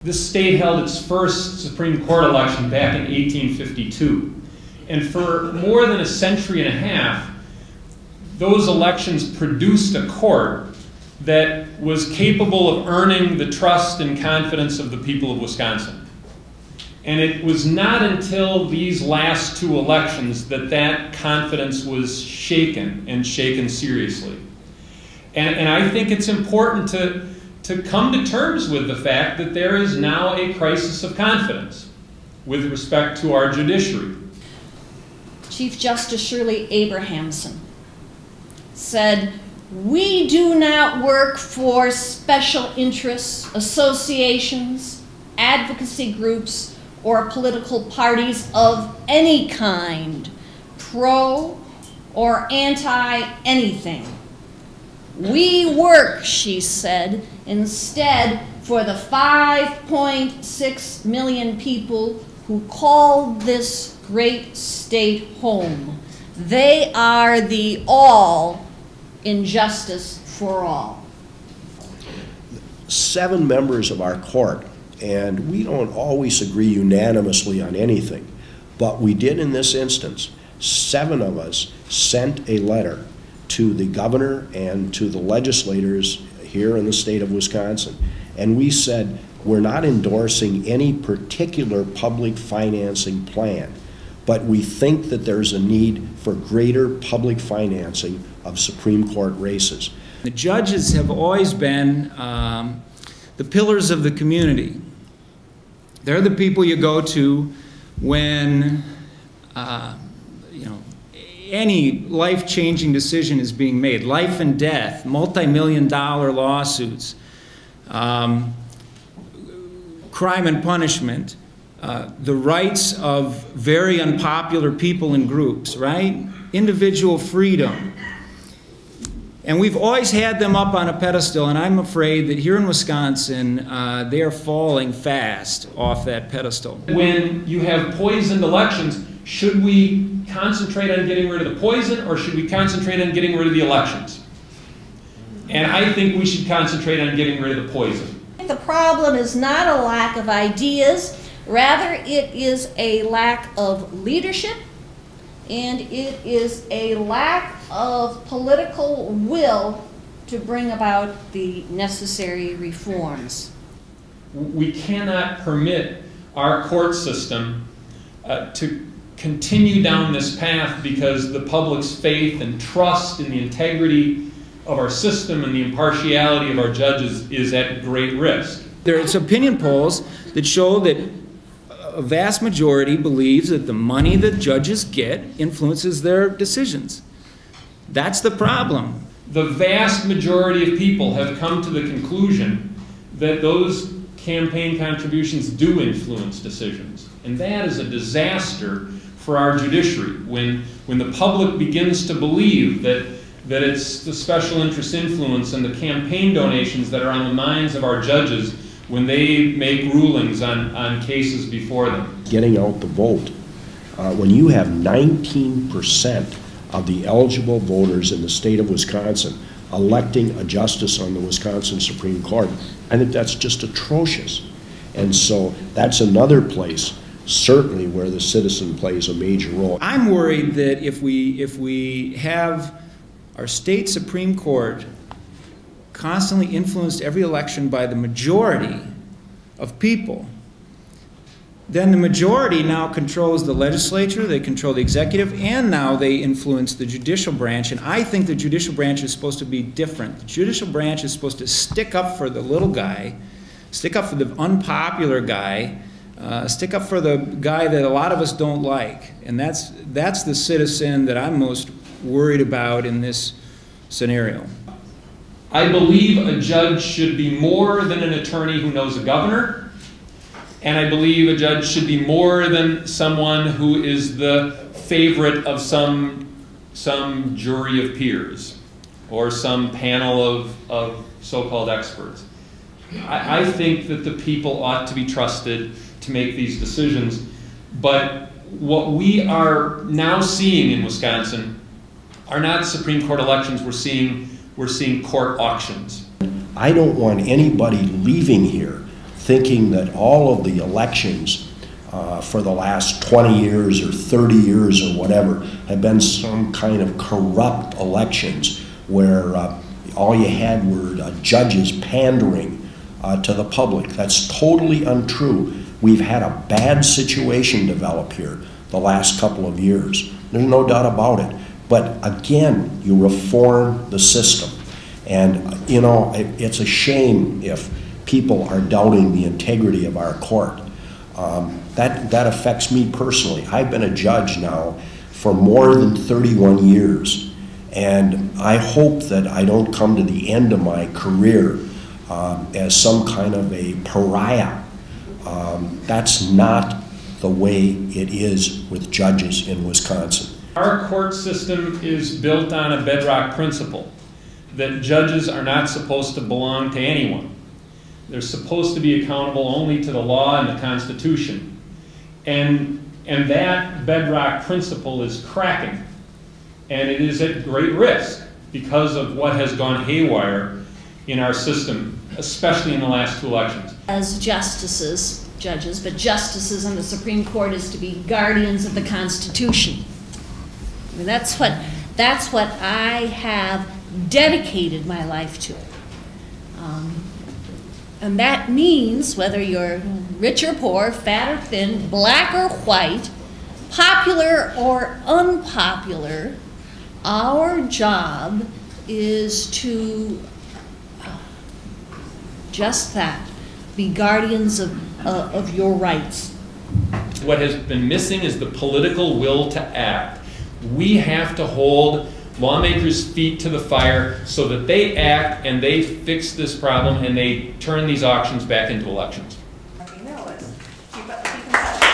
This state held its first Supreme Court election back in 1852. And for more than a century and a half, those elections produced a court that was capable of earning the trust and confidence of the people of Wisconsin. And it was not until these last two elections that that confidence was shaken, and shaken seriously. And I think it's important to come to terms with the fact that there is now a crisis of confidence with respect to our judiciary. Chief Justice Shirley Abrahamson said, "We do not work for special interests, associations, advocacy groups, or political parties of any kind, pro or anti-anything. We work," she said, "instead for the 5.6 million people who call this great state home. They are the all in justice for all." 7 members of our court, and we don't always agree unanimously on anything, but we did in this instance. 7 of us sent a letter to the governor and to the legislators here in the state of Wisconsin, and we said we're not endorsing any particular public financing plan, but we think that there's a need for greater public financing of Supreme Court races. The judges have always been the pillars of the community. They're the people you go to when any life-changing decision is being made. Life and death, multi-million-dollar lawsuits, crime and punishment, the rights of very unpopular people and groups, right? Individual freedom. And we've always had them up on a pedestal, and I'm afraid that here in Wisconsin, they are falling fast off that pedestal. When you have poisoned elections, should we concentrate on getting rid of the poison, or should we concentrate on getting rid of the elections? And I think we should concentrate on getting rid of the poison. The problem is not a lack of ideas, rather it is a lack of leadership, and it is a lack of political will to bring about the necessary reforms. We cannot permit our court system to continue down this path because the public's faith and trust in the integrity of our system and the impartiality of our judges is at great risk. There's opinion polls that show that a vast majority believes that the money that judges get influences their decisions. That's the problem. The vast majority of people have come to the conclusion that those campaign contributions do influence decisions. And that is a disaster for our judiciary. When the public begins to believe that it's the special interest influence and the campaign donations that are on the minds of our judges when they make rulings on cases before them. Getting out the vote, when you have 19% of the eligible voters in the state of Wisconsin electing a justice on the Wisconsin Supreme Court, I think that's just atrocious. And so that's another place, certainly, where the citizen plays a major role. I'm worried that if we have our state Supreme Court constantly influenced every election by the majority of people, then the majority now controls the legislature, they control the executive, and now they influence the judicial branch. And I think the judicial branch is supposed to be different. The judicial branch is supposed to stick up for the little guy, stick up for the unpopular guy, stick up for the guy that a lot of us don't like. And that's the citizen that I'm most worried about in this scenario. I believe a judge should be more than an attorney who knows a governor, and I believe a judge should be more than someone who is the favorite of some jury of peers or some panel of so-called experts. I think that the people ought to be trusted to make these decisions, but what we are now seeing in Wisconsin are not Supreme Court elections. We're seeing court auctions. I don't want anybody leaving here thinking that all of the elections for the last 20 years or 30 years or whatever have been some kind of corrupt elections where all you had were judges pandering to the public. That's totally untrue. We've had a bad situation develop here the last couple of years. There's no doubt about it. But again, you reform the system. And, you know, it's a shame if people are doubting the integrity of our court. That affects me personally. I've been a judge now for more than 31 years. And I hope that I don't come to the end of my career as some kind of a pariah. That's not the way it is with judges in Wisconsin. Our court system is built on a bedrock principle that judges are not supposed to belong to anyone. They're supposed to be accountable only to the law and the Constitution. And that bedrock principle is cracking. And it is at great risk because of what has gone haywire in our system, especially in the last 2 elections. As justices, judges, but justices on the Supreme Court is to be guardians of the Constitution. I mean, that's what I have dedicated my life to. And that means whether you're rich or poor, fat or thin, black or white, popular or unpopular, our job is to just that, be guardians of your rights. What has been missing is the political will to act. We have to hold lawmakers' feet to the fire so that they act and they fix this problem and they turn these auctions back into elections. Keep in touch.